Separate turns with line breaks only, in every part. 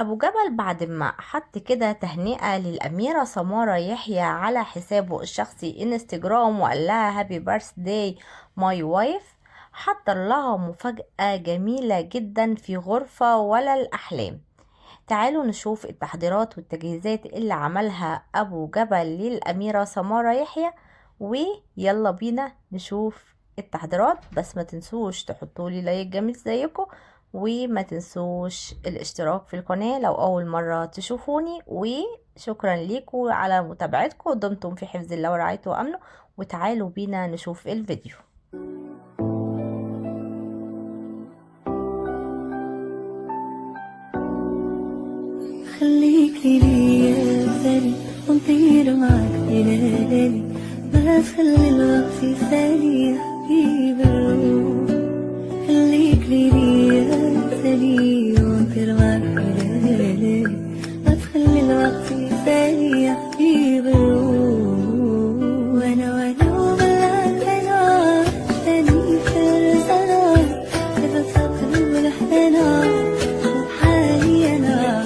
أبو جبل بعد ما حط كده تهنئة للأميرة سمارة يحيى على حسابه الشخصي انستجرام وقال لها هابي بيرث داي ماي وايف، حضر لها مفاجأة جميلة جدا في غرفة ولا الأحلام. تعالوا نشوف التحضيرات والتجهيزات اللي عملها أبو جبل للأميرة سمارة يحيى، ويلا بينا نشوف التحضيرات. بس ما تنسوش تحطوا لي لايك جميل زيكم، وما تنسوش الاشتراك في القناة لو أول مرة تشوفوني، وشكرا ليكم على متابعتكم. دمتم في حفظ الله ورعايته وأمنه. وتعالوا بينا نشوف الفيديو.
خليك ليا ثاني ونطير معاك ليالي، ما خلي الوقت ثاني يا حبيب الروح. خليك ليا ثاني ونطير معاك ليالي، ما تخلي الوقت ثاني يا حبيب الروح. وانا وملاك انا ثاني فرزنا، اذا فقر والحنا وبحالي انا.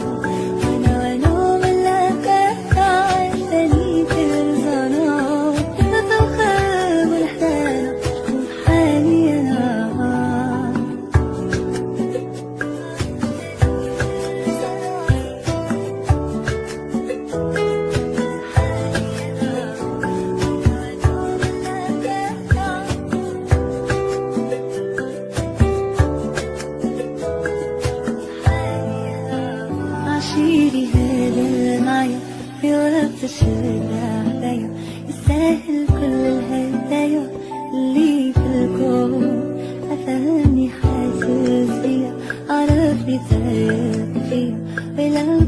عشيري هذا معايا في وقت الشدة عليا، يستاهل كل الهدايا اللي في الكون. أفهمني حاسس بيا، عرفني فايق فيا، ولو